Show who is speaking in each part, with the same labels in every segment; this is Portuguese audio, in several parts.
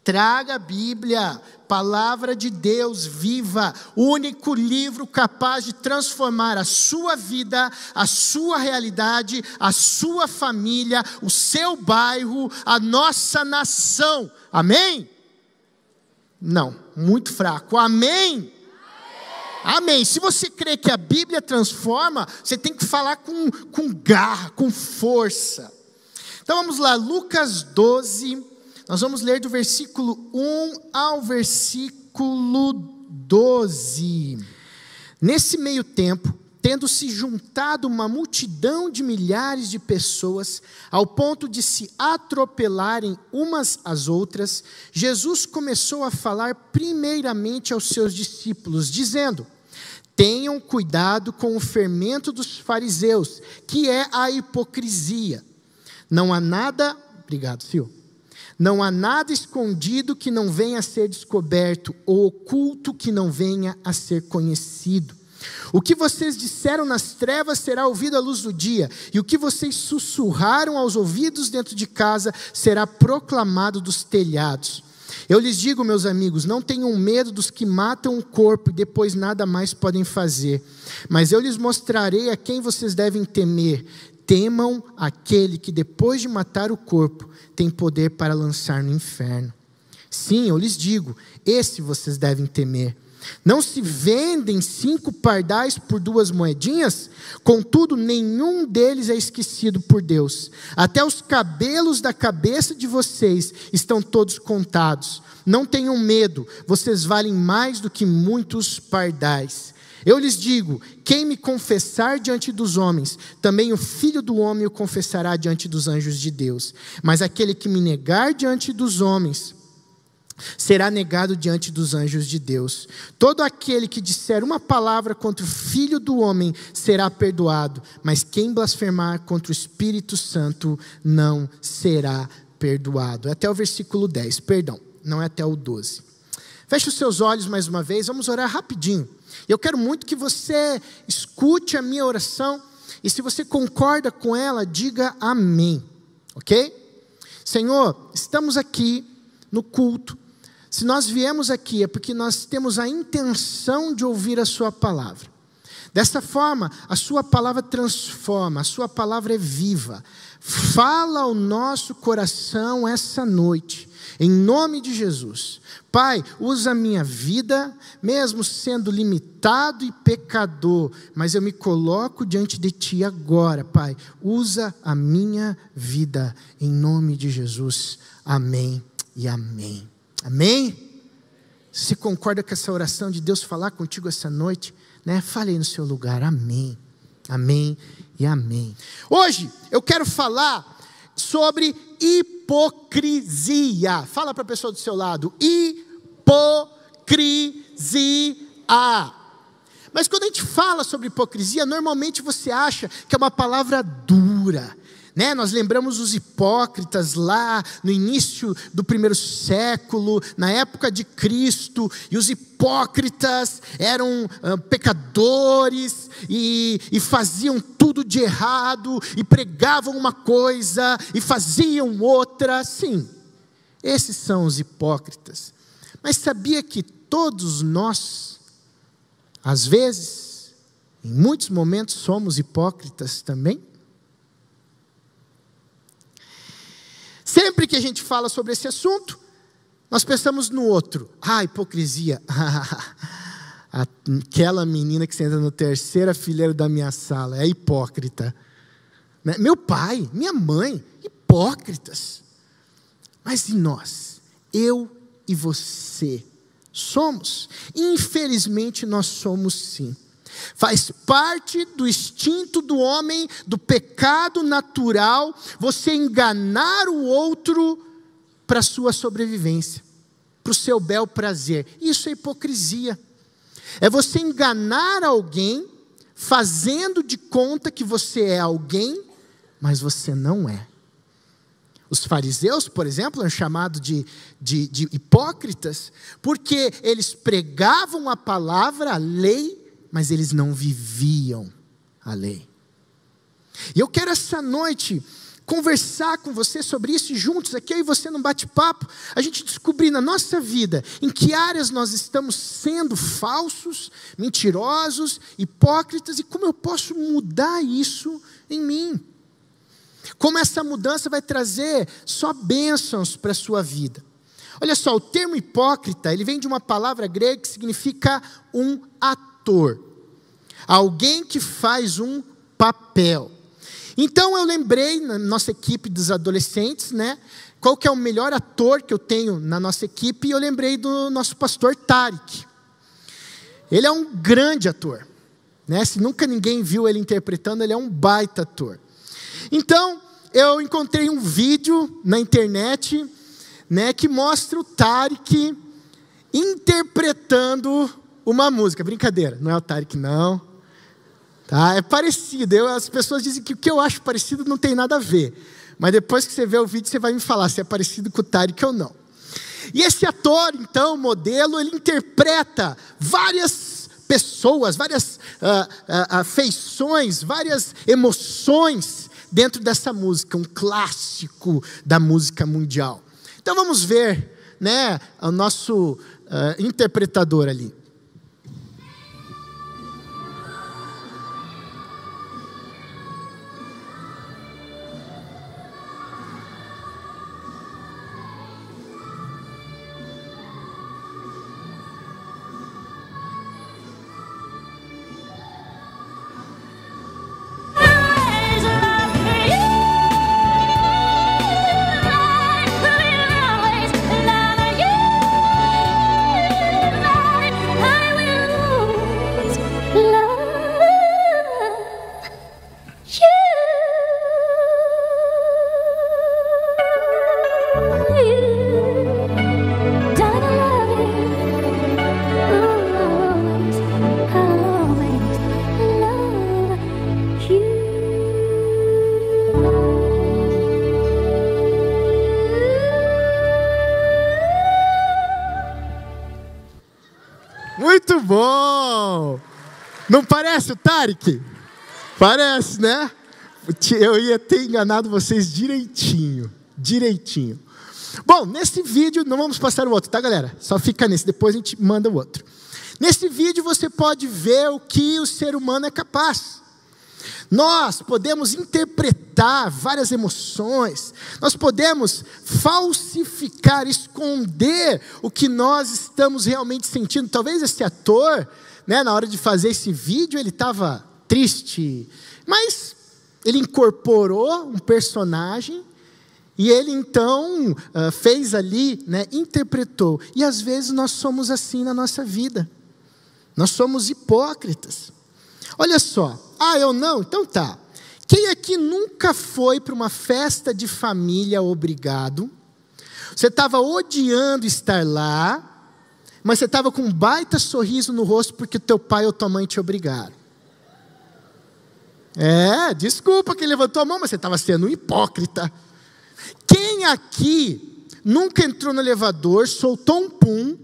Speaker 1: Traga a Bíblia, palavra de Deus viva, o único livro capaz de transformar a sua vida, a sua realidade, a sua família, o seu bairro, a nossa nação. Amém? Não, muito fraco. Amém? Amém. Se você crê que a Bíblia transforma, você tem que falar com garra, com força. Então vamos lá, Lucas 12. Nós vamos ler do versículo 1 ao versículo 12. Nesse meio tempo, tendo se juntado uma multidão de milhares de pessoas, ao ponto de se atropelarem umas às outras, Jesus começou a falar primeiramente aos seus discípulos, dizendo: tenham cuidado com o fermento dos fariseus, que é a hipocrisia. Não há nada... Obrigado, Sil. Não há nada escondido que não venha a ser descoberto, ou oculto que não venha a ser conhecido. O que vocês disseram nas trevas será ouvido à luz do dia, e o que vocês sussurraram aos ouvidos dentro de casa será proclamado dos telhados. Eu lhes digo, meus amigos, não tenham medo dos que matam o corpo e depois nada mais podem fazer. Mas eu lhes mostrarei a quem vocês devem temer. Temam aquele que depois de matar o corpo tem poder para lançar no inferno. Sim, eu lhes digo, esse vocês devem temer. Não se vendem 5 pardais por 2 moedinhas? Contudo, nenhum deles é esquecido por Deus. Até os cabelos da cabeça de vocês estão todos contados. Não tenham medo, vocês valem mais do que muitos pardais. Eu lhes digo, quem me confessar diante dos homens, também o Filho do Homem o confessará diante dos anjos de Deus. Mas aquele que me negar diante dos homens, será negado diante dos anjos de Deus. Todo aquele que disser uma palavra contra o Filho do Homem será perdoado, mas quem blasfemar contra o Espírito Santo não será perdoado. É até o versículo 10, perdão, não é até o 12. Feche os seus olhos mais uma vez, vamos orar rapidinho. Eu quero muito que você escute a minha oração, e se você concorda com ela, diga amém, ok? Senhor, estamos aqui no culto. Se nós viemos aqui é porque nós temos a intenção de ouvir a sua palavra. Dessa forma, a sua palavra transforma, a sua palavra é viva. Fala ao nosso coração essa noite, em nome de Jesus. Pai, usa a minha vida, mesmo sendo limitado e pecador, mas eu me coloco diante de Ti agora, Pai. Usa a minha vida, em nome de Jesus. Amém e amém. Amém? Se concorda com essa oração de Deus falar contigo essa noite, né? Fale aí no seu lugar. Amém. Amém e amém. Hoje eu quero falar sobre hipocrisia. Fala para a pessoa do seu lado. Hipocrisia. Mas quando a gente fala sobre hipocrisia, normalmente você acha que é uma palavra dura, né? Nós lembramos os hipócritas lá no início do 1º século, na época de Cristo, e os hipócritas eram pecadores e faziam tudo de errado, e pregavam uma coisa e faziam outra. Sim, esses são os hipócritas. Mas sabia que todos nós, às vezes, em muitos momentos, somos hipócritas também? Sempre que a gente fala sobre esse assunto, nós pensamos no outro. Hipocrisia. Aquela menina que senta no 3ª fileira da minha sala é hipócrita. Meu pai, minha mãe, hipócritas. Mas e nós? Eu e você somos? Infelizmente nós somos sim. Faz parte do instinto do homem, do pecado natural, você enganar o outro para a sua sobrevivência, para o seu bel prazer. Isso é hipocrisia. É você enganar alguém, fazendo de conta que você é alguém, mas você não é. Os fariseus, por exemplo, eram chamados de hipócritas, porque eles pregavam a palavra, a lei, mas eles não viviam a lei. E eu quero essa noite conversar com você sobre isso e juntos, aqui eu e você num bate-papo, a gente descobrir na nossa vida em que áreas nós estamos sendo falsos, mentirosos, hipócritas e como eu posso mudar isso em mim. Como essa mudança vai trazer só bênçãos para a sua vida. Olha só, o termo hipócrita, ele vem de uma palavra grega que significa um ator. Alguém que faz um papel. Então eu lembrei na nossa equipe dos adolescentes, né? Qual que é o melhor ator que eu tenho na nossa equipe? E eu lembrei do nosso pastor Tarek. Ele é um grande ator, né? Se nunca ninguém viu ele interpretando, ele é um baita ator. Então, eu encontrei um vídeo na internet, né, que mostra o Tarek interpretando uma música. Brincadeira, não é o Tarek não. Tá? É parecido. As pessoas dizem que o que eu acho parecido não tem nada a ver. Mas depois que você vê o vídeo, você vai me falar se é parecido com o Tarek ou não. E esse ator, então, modelo, ele interpreta várias pessoas, várias feições, várias emoções dentro dessa música, um clássico da música mundial. Então vamos ver, né, o nosso interpretador ali. Muito bom! Não parece o Tarek? Parece, né? Eu ia ter enganado vocês direitinho. Bom, nesse vídeo, não vamos passar o outro, tá, galera? Só fica nesse, depois a gente manda o outro. Nesse vídeo você pode ver o que o ser humano é capaz. Nós podemos interpretar várias emoções, nós podemos falsificar, esconder o que nós estamos realmente sentindo. Talvez esse ator, né, na hora de fazer esse vídeo, ele estava triste, mas ele incorporou um personagem e ele então fez ali, né, interpretou. E às vezes nós somos assim na nossa vida, nós somos hipócritas. Olha só, eu não? Então tá. Quem aqui nunca foi para uma festa de família obrigado? Você estava odiando estar lá, mas você estava com um baita sorriso no rosto porque teu pai ou tua mãe te obrigaram. Desculpa que levantou a mão, mas você estava sendo um hipócrita. Quem aqui nunca entrou no elevador, soltou um pum,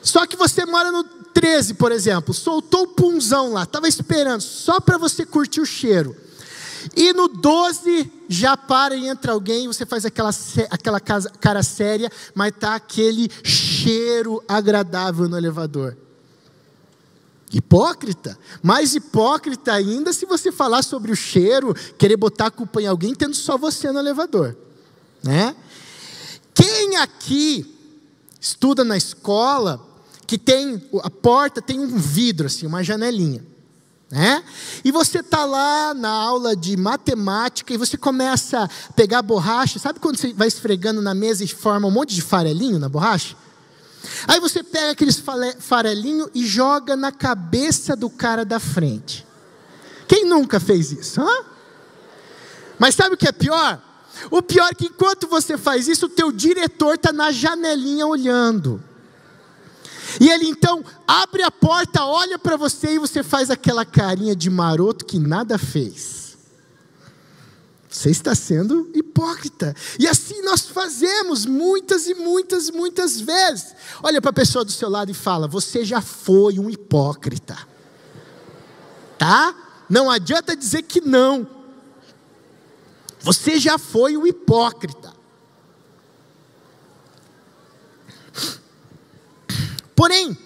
Speaker 1: só que você mora no 13, por exemplo, soltou o punzão lá, estava esperando só para você curtir o cheiro. E no 12 já para e entra alguém, e você faz aquela cara séria, mas está aquele cheiro agradável no elevador. Hipócrita. Mais hipócrita ainda se você falar sobre o cheiro, querer botar a culpa em alguém, tendo só você no elevador, né? Quem aqui estuda na escola que tem, a porta tem um vidro assim, uma janelinha, né? E você está lá na aula de matemática e você começa a pegar borracha, sabe quando você vai esfregando na mesa e forma um monte de farelinho na borracha? Aí você pega aqueles farelinhos e joga na cabeça do cara da frente. Quem nunca fez isso? Mas sabe o que é pior? O pior é que enquanto você faz isso, o teu diretor está na janelinha olhando. E ele então abre a porta, olha para você e você faz aquela carinha de maroto que nada fez. Você está sendo hipócrita. E assim nós fazemos muitas e muitas vezes. Olha para a pessoa do seu lado e fala: você já foi um hipócrita. Tá? Não adianta dizer que não. Você já foi o hipócrita. Porém,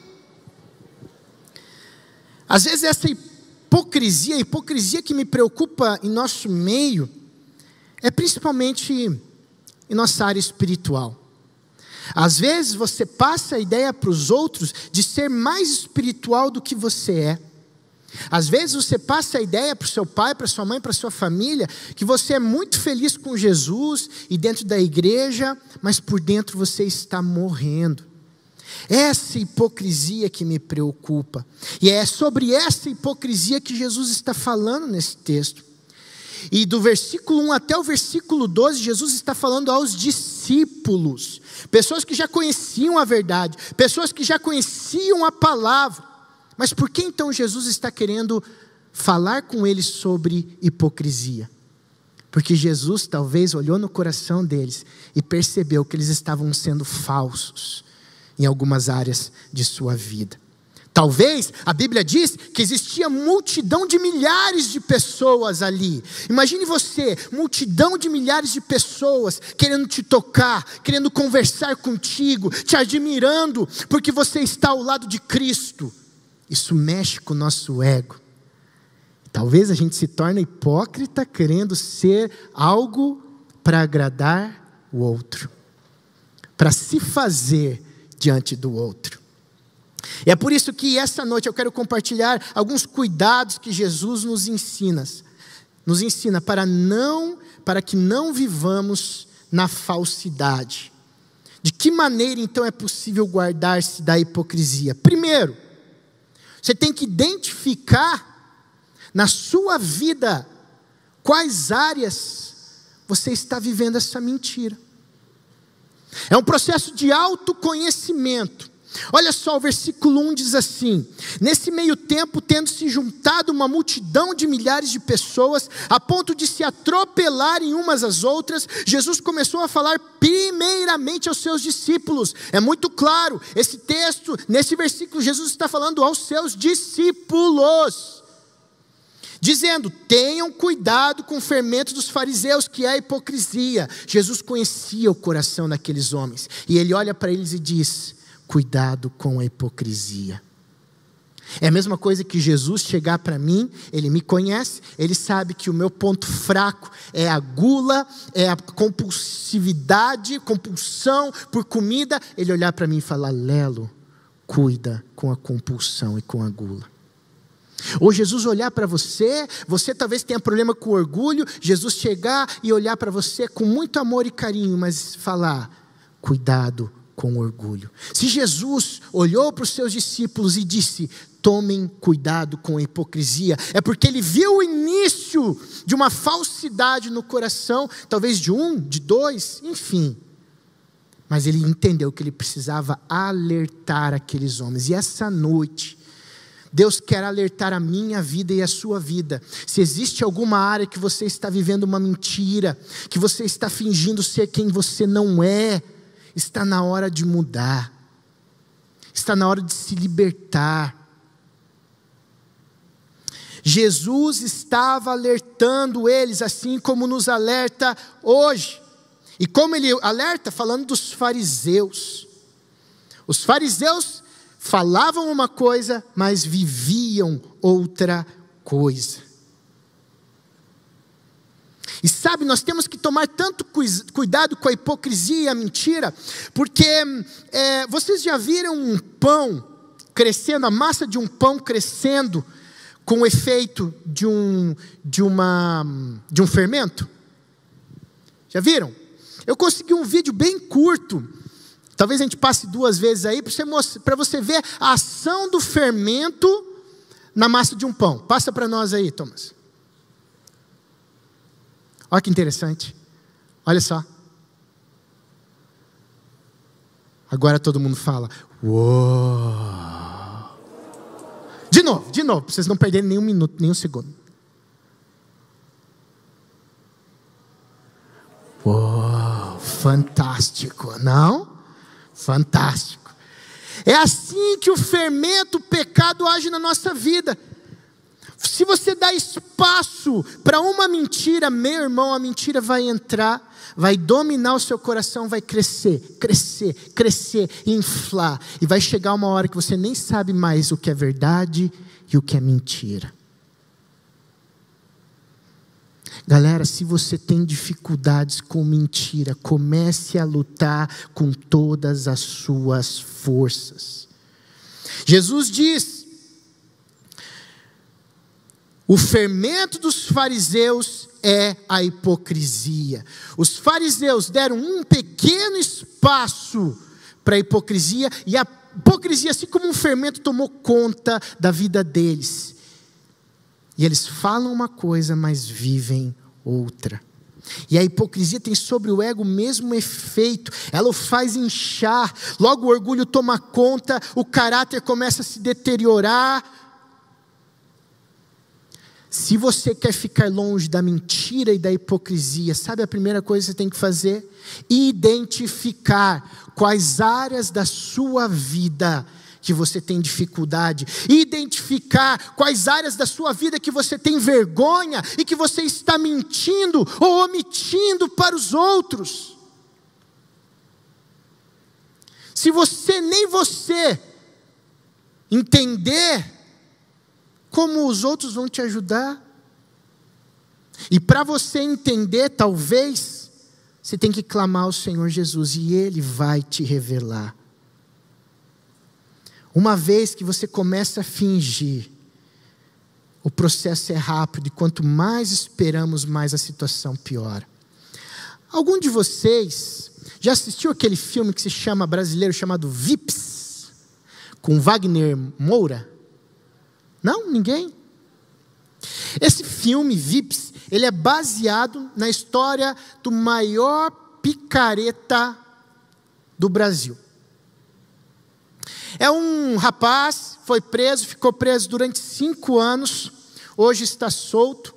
Speaker 1: às vezes essa hipocrisia, a hipocrisia que me preocupa em nosso meio, é principalmente em nossa área espiritual. Às vezes você passa a ideia para os outros de ser mais espiritual do que você é. Às vezes você passa a ideia para o seu pai, para a sua mãe, para a sua família, que você é muito feliz com Jesus e dentro da igreja, mas por dentro você está morrendo. Essa hipocrisia que me preocupa. E é sobre essa hipocrisia que Jesus está falando nesse texto. E do versículo 1 até o versículo 12, Jesus está falando aos discípulos. Pessoas que já conheciam a verdade, pessoas que já conheciam a palavra. Mas por que então Jesus está querendo falar com eles sobre hipocrisia? Porque Jesus talvez olhou no coração deles e percebeu que eles estavam sendo falsos em algumas áreas de sua vida. Talvez, a Bíblia diz que existia multidão de milhares de pessoas ali. Imagine você, multidão de milhares de pessoas querendo te tocar, querendo conversar contigo, te admirando, porque você está ao lado de Cristo. Isso mexe com o nosso ego. Talvez a gente se torne hipócrita querendo ser algo para agradar o outro, para se fazer diante do outro. E é por isso que essa noite eu quero compartilhar alguns cuidados que Jesus nos ensina para que não vivamos na falsidade. De que maneira então é possível guardar-se da hipocrisia? Primeiro, você tem que identificar na sua vida quais áreas você está vivendo essa mentira. É um processo de autoconhecimento. Olha só, o versículo 1 diz assim: nesse meio tempo, tendo se juntado uma multidão de milhares de pessoas, a ponto de se atropelarem umas às outras, Jesus começou a falar primeiramente aos seus discípulos. É muito claro, esse texto, nesse versículo, Jesus está falando aos seus discípulos, dizendo: tenham cuidado com o fermento dos fariseus, que é a hipocrisia. Jesus conhecia o coração daqueles homens, e ele olha para eles e diz: cuidado com a hipocrisia. É a mesma coisa que Jesus chegar para mim, ele me conhece, ele sabe que o meu ponto fraco é a gula, é a compulsividade, compulsão por comida. Ele olhar para mim e falar: Lelo, cuida com a compulsão e com a gula. Ou Jesus olhar para você, você talvez tenha problema com orgulho, Jesus chegar e olhar para você com muito amor e carinho, mas falar: cuidado com orgulho. Se Jesus olhou para os seus discípulos e disse: tomem cuidado com a hipocrisia, é porque ele viu o início de uma falsidade no coração, talvez de um, de dois, enfim. Mas ele entendeu que ele precisava alertar aqueles homens. E essa noite, Deus quer alertar a minha vida e a sua vida. Se existe alguma área que você está vivendo uma mentira, que você está fingindo ser quem você não é, está na hora de mudar, está na hora de se libertar. Jesus estava alertando eles, assim como nos alerta hoje. E como ele alerta? Falando dos fariseus. Os fariseus falavam uma coisa, mas viviam outra coisa. E sabe, nós temos que tomar tanto cuidado com a hipocrisia e a mentira, porque vocês já viram um pão crescendo, a massa de um pão crescendo com o efeito de um fermento? Já viram? Eu consegui um vídeo bem curto, talvez a gente passe 2 vezes aí, para você ver a ação do fermento na massa de um pão. Passa para nós aí, Thomas. Olha que interessante. Olha só. Agora todo mundo fala: uou. De novo, para vocês não perderem nem um minuto, nem um segundo. Uou, fantástico, não? Fantástico. É assim que o fermento, o pecado age na nossa vida. Se você dá espaço para uma mentira, meu irmão, a mentira vai entrar, vai dominar o seu coração, vai crescer, crescer, crescer, inflar. E vai chegar uma hora que você nem sabe mais o que é verdade e o que é mentira. Galera, se você tem dificuldades com mentira, comece a lutar com todas as suas forças. Jesus diz: o fermento dos fariseus é a hipocrisia. Os fariseus deram um pequeno espaço para a hipocrisia, e a hipocrisia, assim como um fermento, tomou conta da vida deles. E eles falam uma coisa, mas vivem outra. E a hipocrisia tem sobre o ego o mesmo efeito, ela o faz inchar, logo o orgulho toma conta, o caráter começa a se deteriorar. Se você quer ficar longe da mentira e da hipocrisia, sabe a primeira coisa que você tem que fazer? Identificar quais áreas da sua vida que você tem dificuldade, identificar quais áreas da sua vida que você tem vergonha e que você está mentindo ou omitindo para os outros. Se nem você entender, como os outros vão te ajudar? E para você entender, talvez, você tem que clamar ao Senhor Jesus e Ele vai te revelar. Uma vez que você começa a fingir, o processo é rápido, e quanto mais esperamos, mais a situação piora. Algum de vocês já assistiu aquele filme que se chama brasileiro, chamado Vips, com Wagner Moura? Não? Ninguém? Esse filme, Vips, ele é baseado na história do maior picareta do Brasil. É um rapaz, foi preso, ficou preso durante 5 anos, hoje está solto,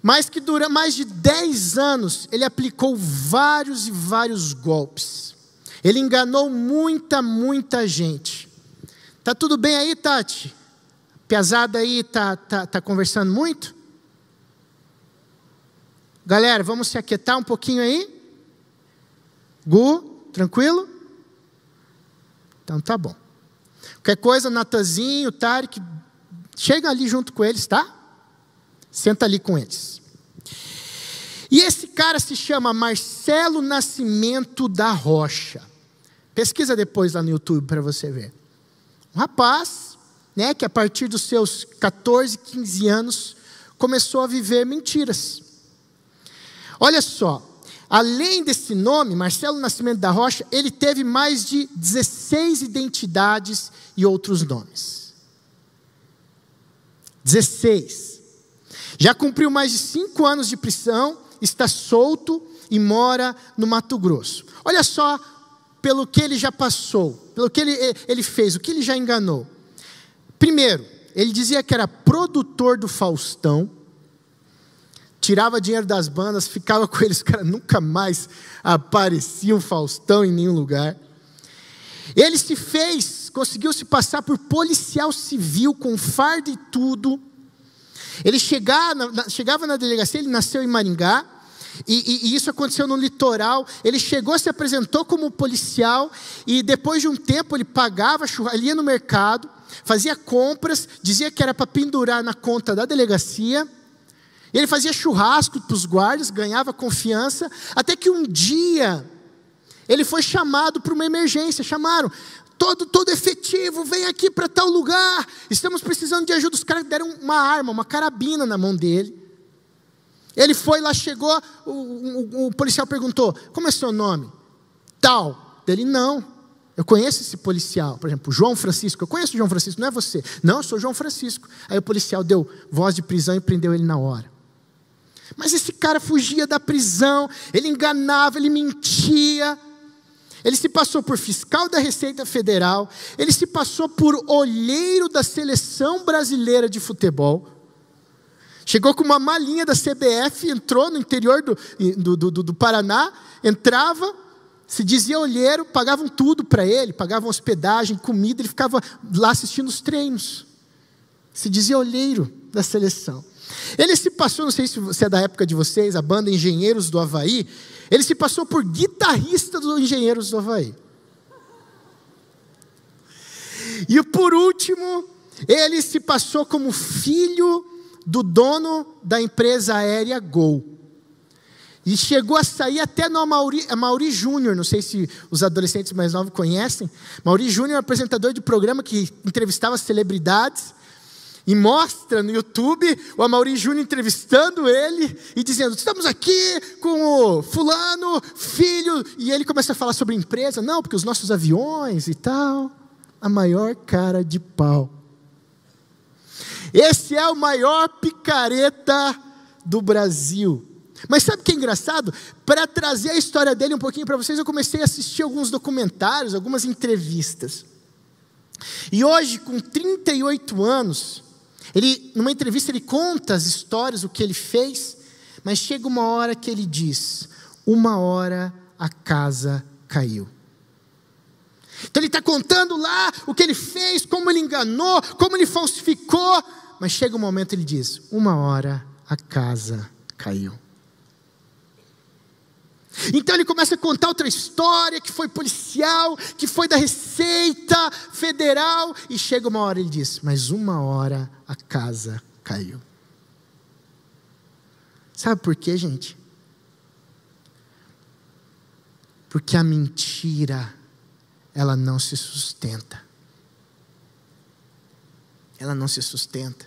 Speaker 1: mas que durante mais de 10 anos, ele aplicou vários e vários golpes. Ele enganou muita gente. Tá tudo bem aí, Tati? Piazada aí, tá conversando muito? Galera, vamos se aquietar um pouquinho aí? Gu, tranquilo? Então tá bom. Qualquer coisa, Natanzinho, Tarek, chega ali junto com eles, tá? Senta ali com eles. E esse cara se chama Marcelo Nascimento da Rocha. Pesquisa depois lá no YouTube para você ver. Um rapaz, né, que a partir dos seus 14, 15 anos, começou a viver mentiras. Olha só, além desse nome, Marcelo Nascimento da Rocha, ele teve mais de 16 identidades e outros nomes. 16. Já cumpriu mais de 5 anos de prisão, está solto e mora no Mato Grosso. Olha só pelo que ele já passou, pelo que ele fez, o que ele já enganou. Primeiro, ele dizia que era produtor do Faustão, tirava dinheiro das bandas, ficava com eles, cara, nunca mais aparecia o Faustão em nenhum lugar. Ele conseguiu se passar por policial civil, com farda e tudo. Ele chegava na delegacia, ele nasceu em Maringá, e isso aconteceu no litoral. Ele chegou, se apresentou como policial, e depois de um tempo ele pagava, ele ia no mercado, fazia compras, dizia que era para pendurar na conta da delegacia. Ele fazia churrasco para os guardas, ganhava confiança, até que um dia ele foi chamado para uma emergência. Chamaram, todo efetivo, vem aqui para tal lugar, estamos precisando de ajuda. Os caras deram uma arma, uma carabina na mão dele. Ele foi lá, chegou, o policial perguntou: como é seu nome? Tal. Ele: não, eu conheço esse policial, por exemplo, João Francisco. Eu conheço o João Francisco, não é você? Não, eu sou João Francisco. Aí o policial deu voz de prisão e prendeu ele na hora. Mas esse cara fugia da prisão, ele enganava, ele mentia. Ele se passou por fiscal da Receita Federal, ele se passou por olheiro da Seleção Brasileira de Futebol. Chegou com uma malinha da CBF, entrou no interior do Paraná, entrava, se dizia olheiro, pagavam tudo para ele, pagavam hospedagem, comida, ele ficava lá assistindo os treinos. se dizia olheiro da seleção. Ele se passou, não sei se é da época de vocês, a banda Engenheiros do Havaí, ele se passou por guitarrista dos Engenheiros do Havaí. E por último, ele se passou como filho do dono da empresa aérea Gol. E chegou a sair até no Amaury Júnior, não sei se os adolescentes mais novos conhecem. Amaury Júnior é um apresentador de programa que entrevistava celebridades. E mostra no YouTube o Amaury Júnior entrevistando ele e dizendo: estamos aqui com o fulano, filho. E ele começa a falar sobre empresa. Não, porque os nossos aviões e tal. A maior cara de pau. Esse é o maior picareta do Brasil. Mas sabe o que é engraçado? Para trazer a história dele um pouquinho para vocês, eu comecei a assistir alguns documentários, algumas entrevistas. E hoje, com 38 anos, numa entrevista ele conta as histórias, o que ele fez, mas chega uma hora que ele diz: uma hora a casa caiu. Então ele está contando lá o que ele fez, como ele enganou, como ele falsificou, mas chega um momento ele diz: uma hora a casa caiu. Então ele começa a contar outra história, que foi policial, que foi da Receita Federal, e chega uma hora ele diz: mas uma hora a casa caiu. Sabe por quê, gente? Porque a mentira, ela não se sustenta. Ela não se sustenta.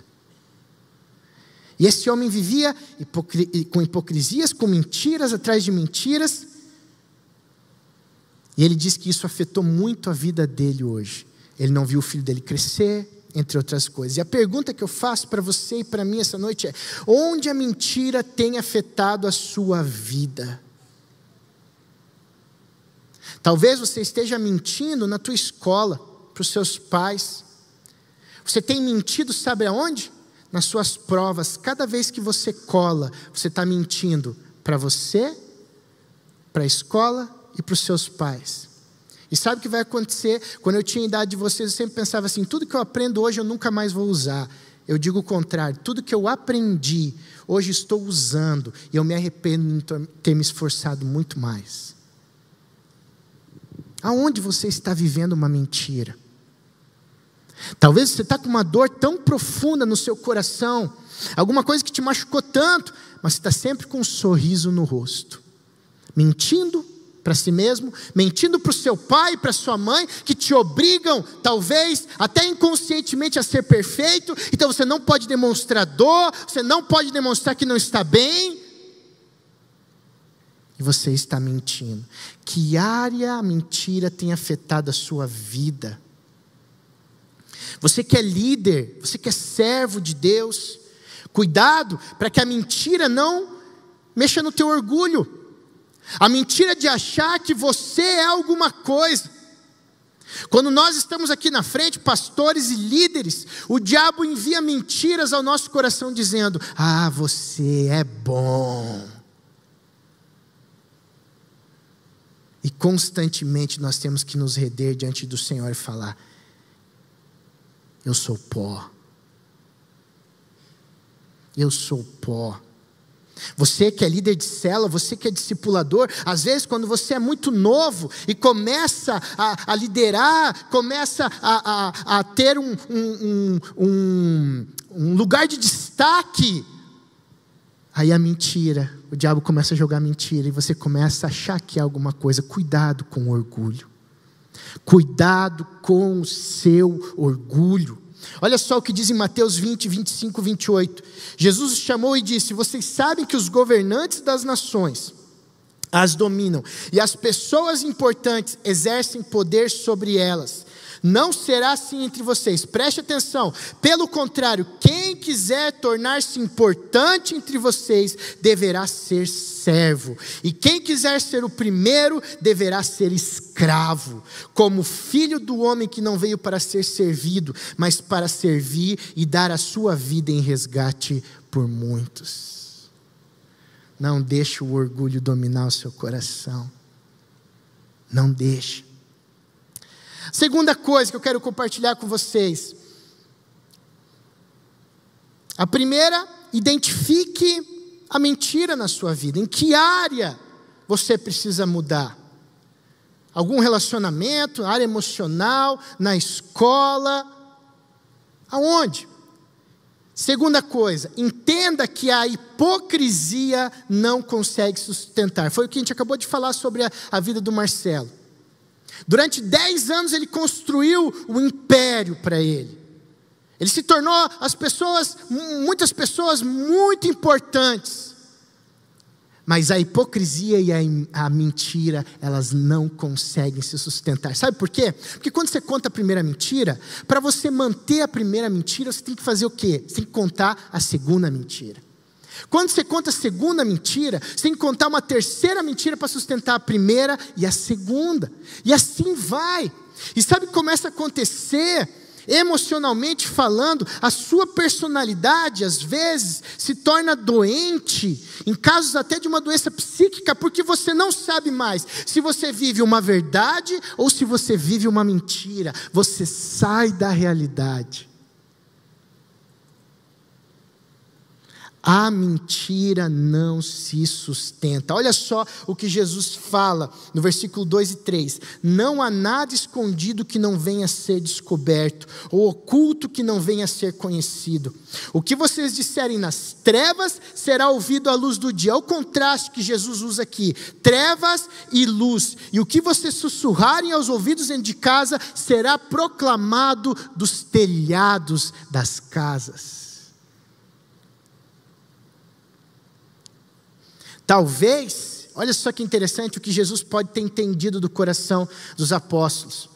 Speaker 1: E esse homem vivia com hipocrisias, com mentiras, atrás de mentiras. E ele diz que isso afetou muito a vida dele hoje. Ele não viu o filho dele crescer, entre outras coisas. E a pergunta que eu faço para você e para mim essa noite é: onde a mentira tem afetado a sua vida? Talvez você esteja mentindo na tua escola, para os seus pais. Você tem mentido, sabe aonde? Nas suas provas. Cada vez que você cola, você está mentindo para você, para a escola e para os seus pais. E sabe o que vai acontecer? Quando eu tinha a idade de vocês, eu sempre pensava assim: tudo que eu aprendo hoje eu nunca mais vou usar. Eu digo o contrário: tudo que eu aprendi, hoje estou usando, e eu me arrependo de ter me esforçado muito mais. Aonde você está vivendo uma mentira? Talvez você está com uma dor tão profunda no seu coração, alguma coisa que te machucou tanto, mas você está sempre com um sorriso no rosto, mentindo para si mesmo, mentindo para o seu pai, para sua mãe, que te obrigam, talvez, até inconscientemente a ser perfeito. Então você não pode demonstrar dor, você não pode demonstrar que não está bem, e você está mentindo. Que área a mentira tem afetado a sua vida? Você que é líder, você que é servo de Deus, cuidado para que a mentira não mexa no teu orgulho. A mentira de achar que você é alguma coisa. Quando nós estamos aqui na frente, pastores e líderes, o diabo envia mentiras ao nosso coração dizendo: ah, você é bom. E constantemente nós temos que nos render diante do Senhor e falar: eu sou pó. Eu sou pó. Você que é líder de célula, você que é discipulador, às vezes quando você é muito novo e começa a liderar, começa a ter um lugar de destaque, aí a mentira, o diabo começa a jogar mentira e você começa a achar que é alguma coisa. Cuidado com o orgulho. Cuidado com o seu orgulho. Olha só o que diz em Mateus 20, 25, 28. Jesus os chamou e disse: vocês sabem que os governantes das nações as dominam, e as pessoas importantes exercem poder sobre elas. Não será assim entre vocês. Preste atenção. Pelo contrário, quem quiser tornar-se importante entre vocês deverá ser servo. E quem quiser ser o primeiro deverá ser escravo, como filho do homem que não veio para ser servido, mas para servir e dar a sua vida em resgate por muitos. Não deixe o orgulho dominar o seu coração. Não deixe. Segunda coisa que eu quero compartilhar com vocês: A primeira, identifique a mentira na sua vida. Em que área você precisa mudar? Algum relacionamento, área emocional, na escola? Aonde? Segunda coisa, entenda que a hipocrisia não consegue sustentar. Foi o que a gente acabou de falar sobre a vida do Marcelo. Durante 10 anos ele construiu o império para ele. Ele se tornou muitas pessoas muito importantes. Mas a hipocrisia e a mentira, elas não conseguem se sustentar. Sabe por quê? Porque quando você conta a primeira mentira, para você manter a primeira mentira, você tem que fazer o quê? Você tem que contar a segunda mentira. Quando você conta a segunda mentira, você tem que contar uma terceira mentira para sustentar a primeira e a segunda. E assim vai. E sabe o que começa a acontecer? Emocionalmente falando, a sua personalidade às vezes se torna doente, em casos até de uma doença psíquica, porque você não sabe mais se você vive uma verdade ou se você vive uma mentira. Você sai da realidade. A mentira não se sustenta. Olha só o que Jesus fala no versículo 2 e 3. Não há nada escondido que não venha a ser descoberto, ou oculto que não venha a ser conhecido. O que vocês disserem nas trevas será ouvido à luz do dia. É o contraste que Jesus usa aqui: trevas e luz. E o que vocês sussurrarem aos ouvidos dentro de casa será proclamado dos telhados das casas. Talvez, olha só que interessante o que Jesus pode ter entendido do coração dos apóstolos.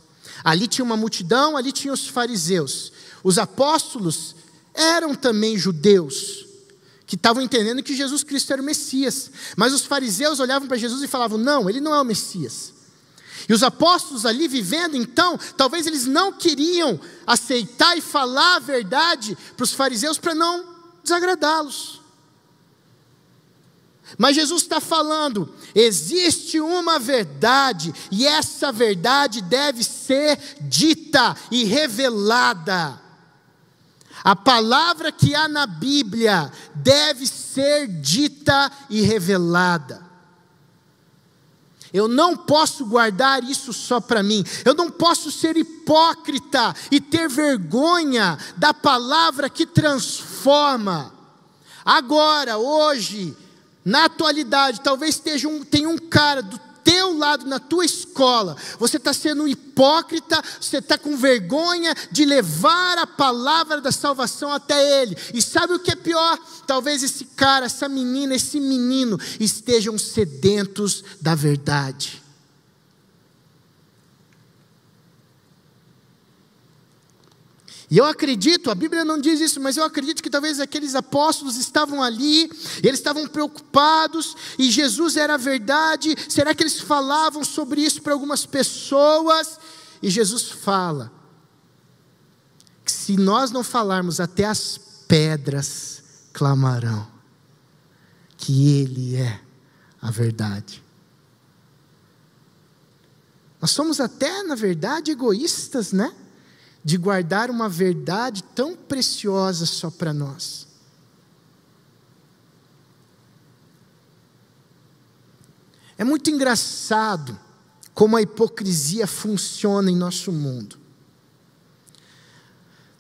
Speaker 1: Ali tinha uma multidão, ali tinha os fariseus. Os apóstolos eram também judeus, que estavam entendendo que Jesus Cristo era o Messias. Mas os fariseus olhavam para Jesus e falavam: não, ele não é o Messias. E os apóstolos ali vivendo, então, talvez eles não queriam aceitar e falar a verdade para os fariseus para não desagradá-los. Mas Jesus está falando, existe uma verdade, e essa verdade deve ser dita e revelada. A palavra que há na Bíblia deve ser dita e revelada. Eu não posso guardar isso só para mim. Eu não posso ser hipócrita e ter vergonha da palavra que transforma. Agora, hoje, na atualidade, talvez tenha um cara do teu lado na tua escola. Você está sendo um hipócrita, você está com vergonha de levar a palavra da salvação até ele. E sabe o que é pior? Talvez esse cara, essa menina, esse menino estejam sedentos da verdade. E eu acredito, a Bíblia não diz isso, mas eu acredito que talvez aqueles apóstolos estavam ali, eles estavam preocupados, e Jesus era a verdade. Será que eles falavam sobre isso para algumas pessoas? E Jesus fala que se nós não falarmos, até as pedras clamarão que Ele é a verdade. Nós somos até, na verdade, egoístas, né? De guardar uma verdade tão preciosa só para nós. É muito engraçado como a hipocrisia funciona em nosso mundo.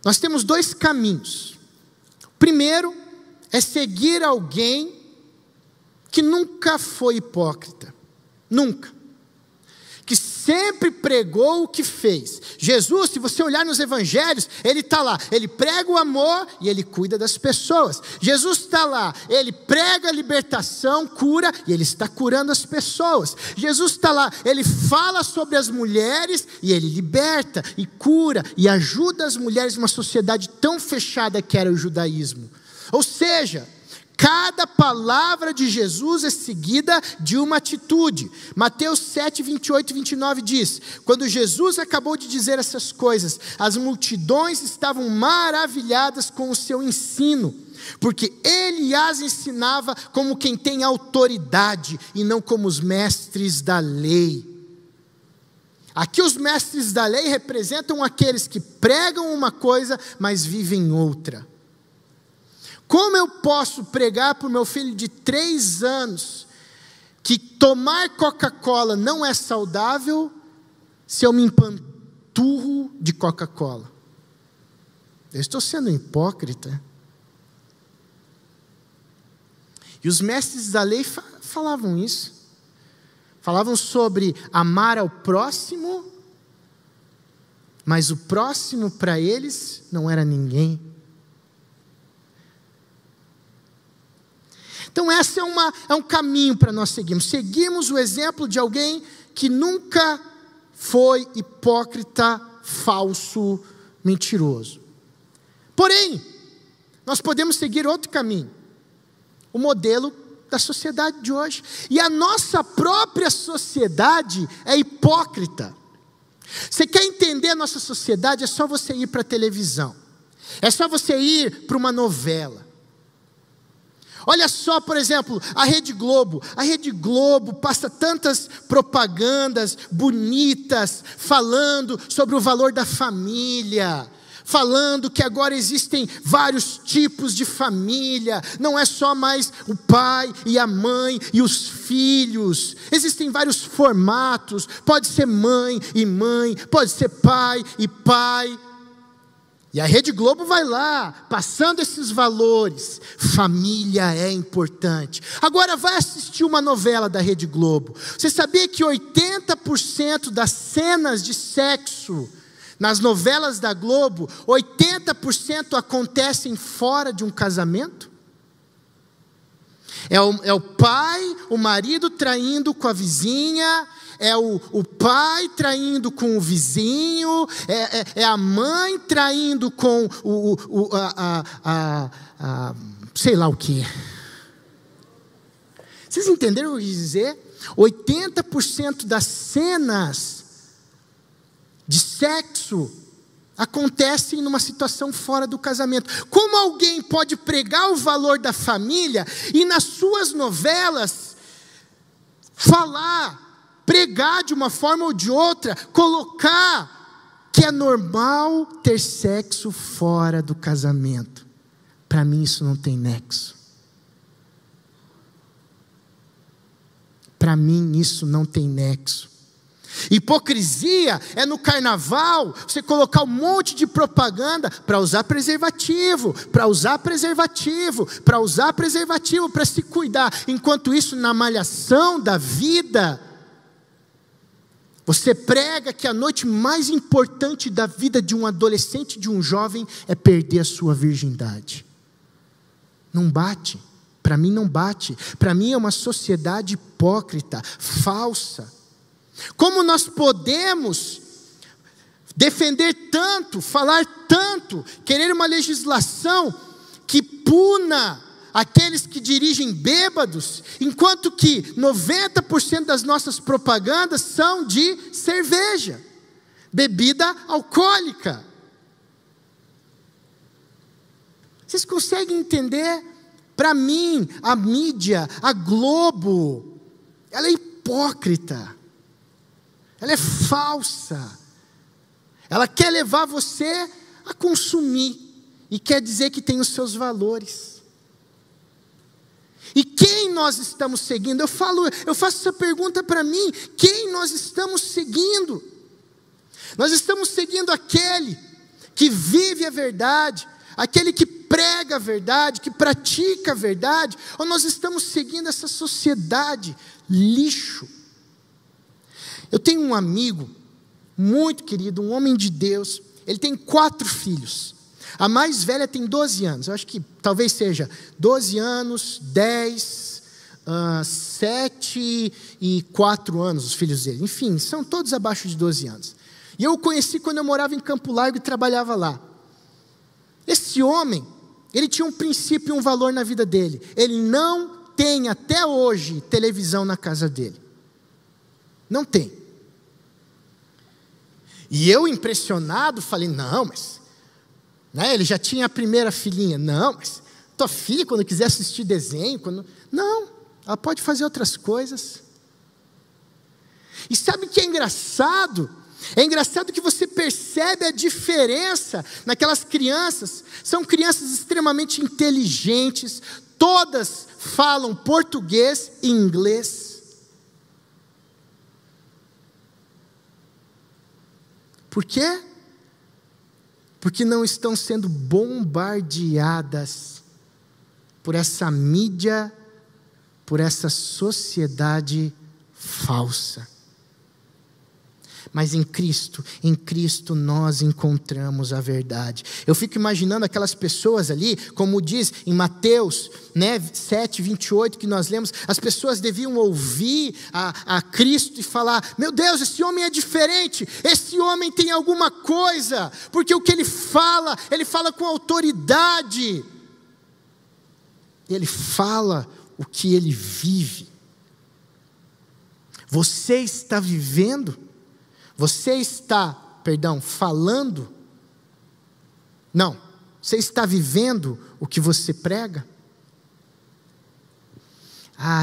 Speaker 1: Nós temos dois caminhos. O primeiro é seguir alguém que nunca foi hipócrita. Nunca. Que sempre pregou o que fez. Jesus, se você olhar nos evangelhos, ele está lá, ele prega o amor e ele cuida das pessoas. Jesus está lá, ele prega a libertação, cura, e ele está curando as pessoas. Jesus está lá, ele fala sobre as mulheres e ele liberta e cura e ajuda as mulheres numa sociedade tão fechada que era o judaísmo. Ou seja, cada palavra de Jesus é seguida de uma atitude. Mateus 7, 28 e 29 diz: quando Jesus acabou de dizer essas coisas, as multidões estavam maravilhadas com o seu ensino, porque ele as ensinava como quem tem autoridade e não como os mestres da lei. Aqui os mestres da lei representam aqueles que pregam uma coisa, mas vivem outra. Como eu posso pregar para o meu filho de 3 anos que tomar Coca-Cola não é saudável se eu me empanturro de Coca-Cola? Eu estou sendo hipócrita. E os mestres da lei falavam isso. Falavam sobre amar ao próximo, mas o próximo para eles não era ninguém. Então esse é um caminho para nós seguirmos. Seguimos o exemplo de alguém que nunca foi hipócrita, falso, mentiroso. Porém, nós podemos seguir outro caminho. O modelo da sociedade de hoje. E a nossa própria sociedade é hipócrita. Você quer entender a nossa sociedade? É só você ir para a televisão. É só você ir para uma novela. Olha só, por exemplo, a Rede Globo. A Rede Globo passa tantas propagandas bonitas, falando sobre o valor da família, falando que agora existem vários tipos de família, não é só mais o pai e a mãe e os filhos, existem vários formatos, pode ser mãe, pode ser pai e pai. E a Rede Globo vai lá, passando esses valores. Família é importante. Agora vai assistir uma novela da Rede Globo. Você sabia que 80% das cenas de sexo nas novelas da Globo, 80% acontecem fora de um casamento? É o pai, o marido traindo com a vizinha, é o pai traindo com o vizinho, é a mãe traindo com sei lá o que. Vocês entenderam o que eu quis dizer? 80% das cenas de sexo acontecem numa situação fora do casamento. Como alguém pode pregar o valor da família e nas suas novelas pregar de uma forma ou de outra, colocar que é normal ter sexo fora do casamento? Para mim isso não tem nexo. Para mim isso não tem nexo. Hipocrisia é no carnaval você colocar um monte de propaganda para usar preservativo, para se cuidar. Enquanto isso, na malhação da vida, você prega que a noite mais importante da vida de um adolescente, de um jovem, é perder a sua virgindade. Não bate. Para mim não bate. Para mim é uma sociedade hipócrita, falsa. Como nós podemos defender tanto, falar tanto, querer uma legislação que puna aqueles que dirigem bêbados, enquanto que 90% das nossas propagandas são de cerveja, bebida alcoólica? Vocês conseguem entender? Para mim, a mídia, a Globo, ela é hipócrita. Ela é falsa. Ela quer levar você a consumir. E quer dizer que tem os seus valores. E quem nós estamos seguindo? Eu faço essa pergunta para mim. Quem nós estamos seguindo? Nós estamos seguindo aquele que vive a verdade, aquele que prega a verdade, que pratica a verdade, ou nós estamos seguindo essa sociedade lixo? Eu tenho um amigo muito querido, um homem de Deus. Ele tem 4 filhos. A mais velha tem 12 anos. Eu acho que talvez seja 12 anos, 10, 7 e 4 anos os filhos dele. Enfim, são todos abaixo de 12 anos. E eu o conheci quando eu morava em Campo Largo e trabalhava lá. Esse homem, ele tinha um princípio e um valor na vida dele. Ele não tem até hoje televisão na casa dele. Não tem. E eu, impressionado, falei, não, mas... ele já tinha a primeira filhinha. Não, mas tua filha, quando quiser assistir desenho... Não, ela pode fazer outras coisas. E sabe o que é engraçado? É engraçado que você percebe a diferença naquelas crianças. São crianças extremamente inteligentes, todas falam português e inglês. Por quê? Porque não estão sendo bombardeadas por essa mídia, por essa sociedade falsa. Mas em Cristo nós encontramos a verdade. Eu fico imaginando aquelas pessoas ali, como diz em Mateus 7:28, que nós lemos, as pessoas deviam ouvir a Cristo e falar: meu Deus, esse homem é diferente, esse homem tem alguma coisa, porque o que ele fala com autoridade, ele fala o que ele vive. Você está vivendo? Você está, falando? Não, você está vivendo o que você prega?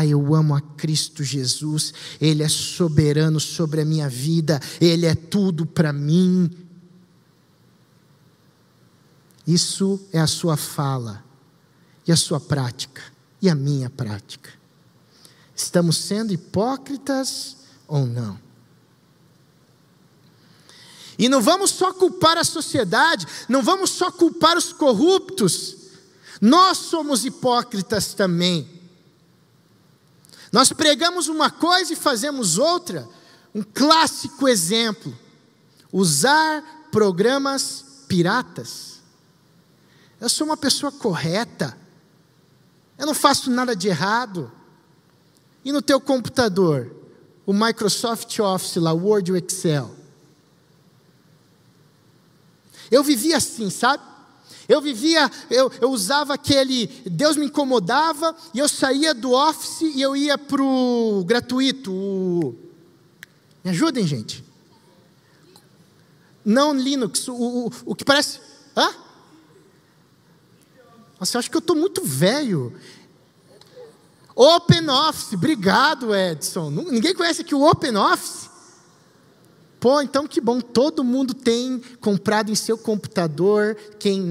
Speaker 1: Eu amo a Cristo Jesus, Ele é soberano sobre a minha vida, Ele é tudo para mim. Isso é a sua fala, e a sua prática, e a minha prática. Estamos sendo hipócritas ou não? E não vamos só culpar a sociedade, não vamos só culpar os corruptos, nós somos hipócritas também. Nós pregamos uma coisa e fazemos outra. Um clássico exemplo: usar programas piratas. Eu sou uma pessoa correta, eu não faço nada de errado. E no teu computador, o Microsoft Office lá, o Word e o Excel. Eu vivia assim, sabe? Eu usava aquele, Deus me incomodava, e eu saía do Office e eu ia para o gratuito. Me ajudem, gente. Não Linux, o que parece... Nossa, eu acho que eu estou muito velho. OpenOffice, obrigado, Edson. Ninguém conhece aqui o OpenOffice? Pô, então que bom, todo mundo tem comprado em seu computador, quem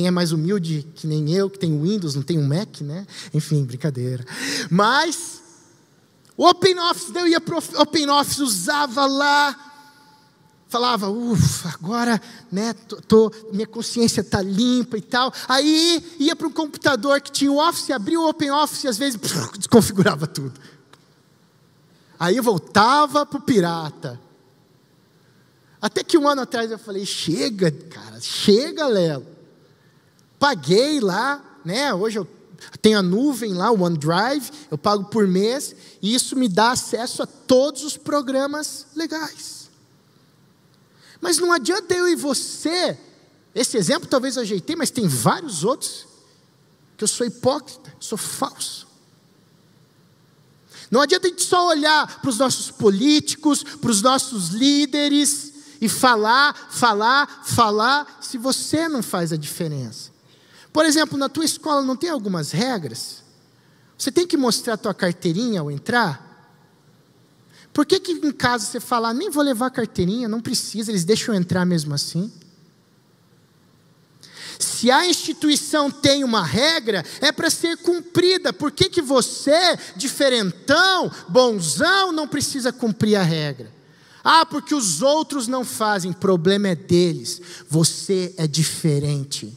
Speaker 1: é mais humilde que nem eu, que tem o Windows, não tem um Mac, né? Enfim, brincadeira. Mas, o OpenOffice, eu ia para o OpenOffice, usava lá, falava, agora, minha consciência está limpa e tal. Aí, ia para um computador que tinha o Office, abria o OpenOffice e às vezes desconfigurava tudo. Aí voltava para o pirata. Até que um ano atrás eu falei: chega, cara, chega, Léo. Paguei lá, hoje eu tenho a nuvem lá, o OneDrive, eu pago por mês, e isso me dá acesso a todos os programas legais. Mas não adianta eu e você, esse exemplo talvez eu ajeitei, mas tem vários outros, que eu sou hipócrita, sou falso. Não adianta a gente só olhar para os nossos políticos, para os nossos líderes, e falar, se você não faz a diferença. Por exemplo, na tua escola não tem algumas regras? Você tem que mostrar a tua carteirinha ao entrar? Por que em casa você fala: nem vou levar a carteirinha, não precisa, eles deixam eu entrar mesmo assim? Se a instituição tem uma regra, é para ser cumprida. Por que você, diferentão, bonzão, não precisa cumprir a regra? Porque os outros não fazem, problema é deles. Você é diferente.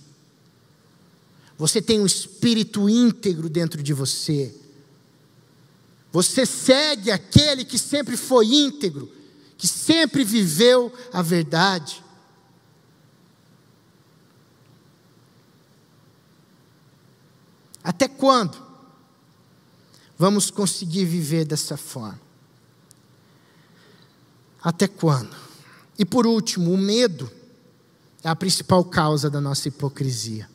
Speaker 1: Você tem um espírito íntegro dentro de você. Você segue aquele que sempre foi íntegro, que sempre viveu a verdade. Até quando vamos conseguir viver dessa forma? Até quando? E por último, o medo é a principal causa da nossa hipocrisia.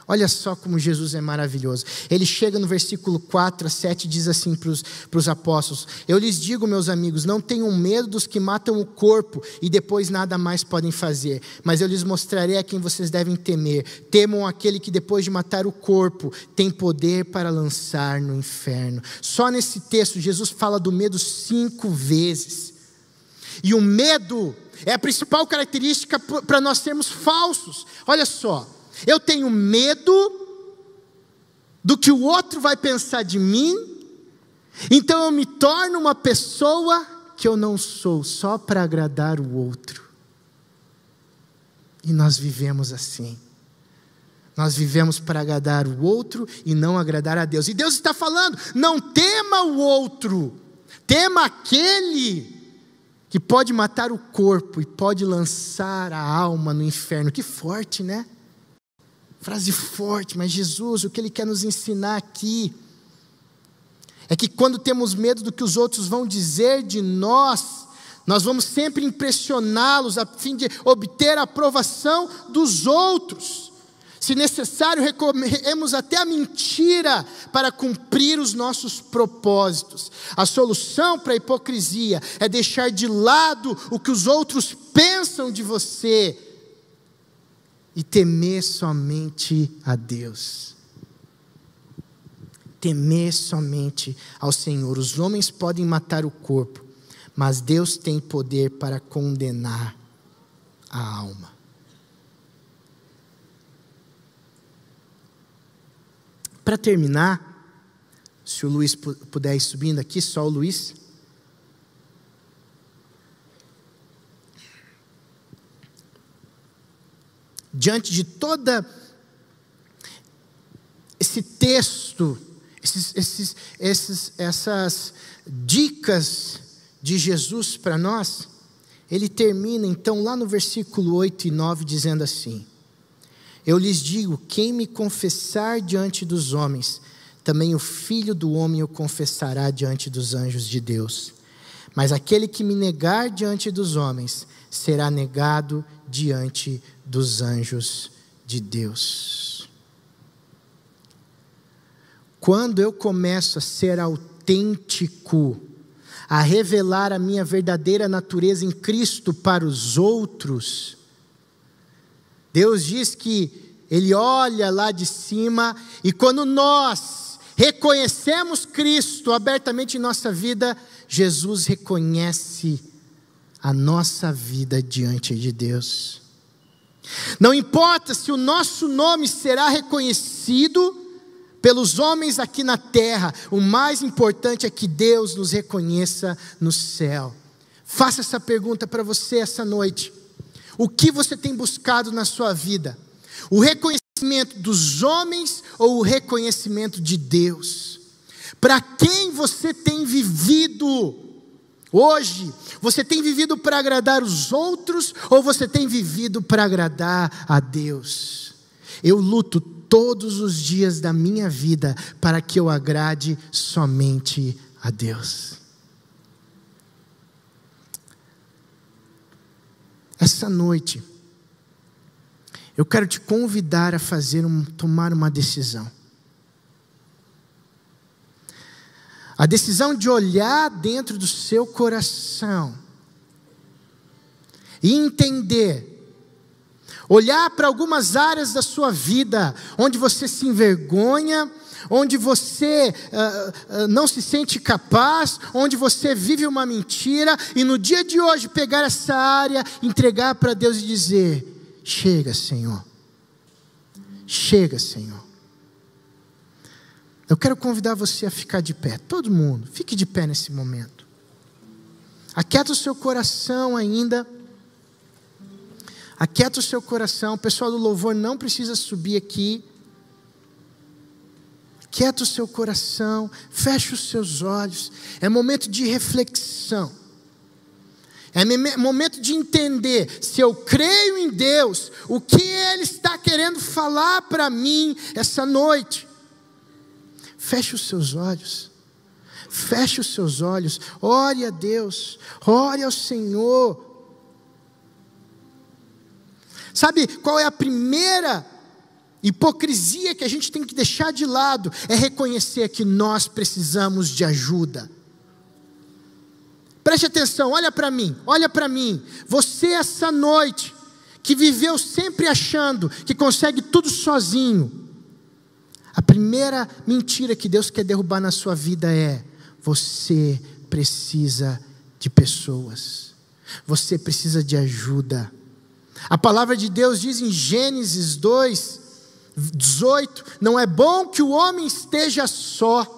Speaker 1: Olha só como Jesus é maravilhoso. Ele chega no versículo 4-7 e diz assim para os apóstolos: eu lhes digo, meus amigos, não tenham medo dos que matam o corpo e depois nada mais podem fazer, mas eu lhes mostrarei a quem vocês devem temer. Temam aquele que depois de matar o corpo tem poder para lançar no inferno. Só nesse texto Jesus fala do medo 5 vezes. E o medo é a principal característica para nós sermos falsos. Olha só, eu tenho medo do que o outro vai pensar de mim, então eu me torno uma pessoa que eu não sou, só para agradar o outro. E nós vivemos assim. Nós vivemos para agradar o outro e não agradar a Deus. E Deus está falando, não tema o outro, tema aquele que pode matar o corpo e pode lançar a alma no inferno. Que forte, né? Frase forte, mas Jesus, o que Ele quer nos ensinar aqui é que quando temos medo do que os outros vão dizer de nós, nós vamos sempre impressioná-los a fim de obter a aprovação dos outros. Se necessário, recorremos até a mentira para cumprir os nossos propósitos. A solução para a hipocrisia é deixar de lado o que os outros pensam de você e temer somente a Deus. Temer somente ao Senhor. Os homens podem matar o corpo, mas Deus tem poder para condenar a alma. Para terminar, se o Luiz puder ir subindo aqui, só o Luiz. Diante de toda esse texto, essas dicas de Jesus para nós, ele termina então lá no versículo 8 e 9 dizendo assim: eu lhes digo, quem me confessar diante dos homens, também o Filho do Homem o confessará diante dos anjos de Deus. Mas aquele que me negar diante dos homens, será negado diante dos anjos de Deus. Quando eu começo a ser autêntico, a revelar a minha verdadeira natureza em Cristo para os outros, Deus diz que Ele olha lá de cima, e quando nós reconhecemos Cristo abertamente em nossa vida, Jesus reconhece a nossa vida diante de Deus. Não importa se o nosso nome será reconhecido pelos homens aqui na terra, o mais importante é que Deus nos reconheça no céu. Faça essa pergunta para você essa noite: o que você tem buscado na sua vida? O reconhecimento dos homens ou o reconhecimento de Deus? Para quem você tem vivido hoje? Você tem vivido para agradar os outros ou você tem vivido para agradar a Deus? Eu luto todos os dias da minha vida para que eu agrade somente a Deus. Essa noite, eu quero te convidar a tomar uma decisão. A decisão de olhar dentro do seu coração e entender, olhar para algumas áreas da sua vida onde você se envergonha, onde você não se sente capaz, onde você vive uma mentira, e no dia de hoje pegar essa área, entregar para Deus e dizer: chega, Senhor, chega, Senhor. Eu quero convidar você a ficar de pé, todo mundo, fique de pé nesse momento. Aquieta o seu coração ainda. Aquieta o seu coração. O pessoal do louvor não precisa subir aqui. Aquieta o seu coração. Feche os seus olhos. É momento de reflexão. É momento de entender se eu creio em Deus, o que Ele está querendo falar para mim essa noite. Feche os seus olhos. Feche os seus olhos. Ore a Deus. Ore ao Senhor. Sabe qual é a primeira hipocrisia que a gente tem que deixar de lado? É reconhecer que nós precisamos de ajuda. Preste atenção, olha para mim, olha para mim. Você essa noite, que viveu sempre achando que consegue tudo sozinho, a primeira mentira que Deus quer derrubar na sua vida é: você precisa de pessoas. Você precisa de ajuda. A palavra de Deus diz em Gênesis 2:18: não é bom que o homem esteja só.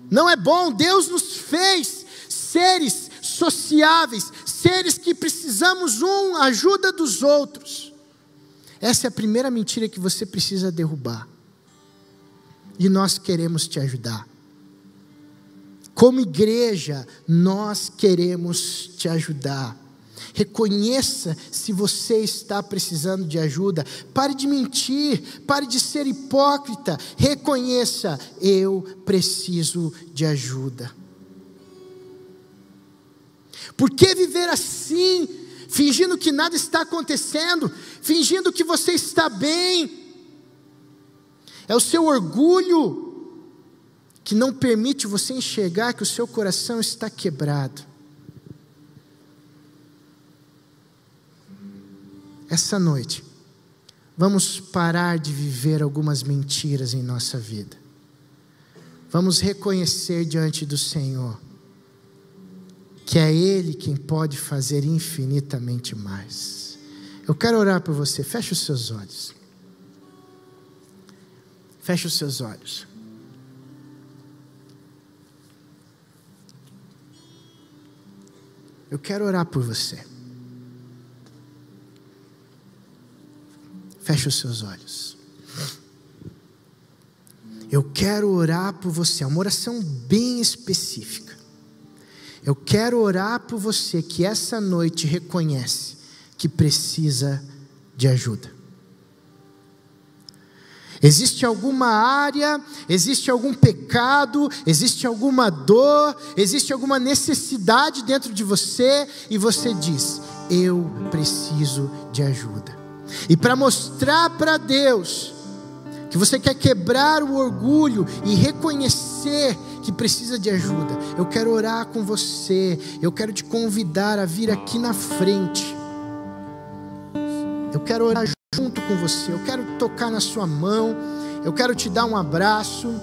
Speaker 1: Não é bom. Deus nos fez seres sociáveis, seres que precisamos ajuda dos outros. Essa é a primeira mentira que você precisa derrubar. E nós queremos te ajudar. Como igreja, nós queremos te ajudar. Reconheça se você está precisando de ajuda. Pare de mentir, pare de ser hipócrita. Reconheça: eu preciso de ajuda. Por que viver assim, fingindo que nada está acontecendo, fingindo que você está bem? É o seu orgulho que não permite você enxergar que o seu coração está quebrado. Essa noite, vamos parar de viver algumas mentiras em nossa vida. Vamos reconhecer diante do Senhor que é Ele quem pode fazer infinitamente mais. Eu quero orar por você. Feche os seus olhos. Feche os seus olhos. Eu quero orar por você. Feche os seus olhos. Eu quero orar por você. É uma oração bem específica. Eu quero orar por você que essa noite reconhece que precisa de ajuda. Existe alguma área, existe algum pecado, existe alguma dor, existe alguma necessidade dentro de você e você diz: eu preciso de ajuda. E para mostrar para Deus que você quer quebrar o orgulho e reconhecer que precisa de ajuda, eu quero orar com você. Eu quero te convidar a vir aqui na frente. Eu quero orar junto com você. Eu quero tocar na sua mão. Eu quero te dar um abraço.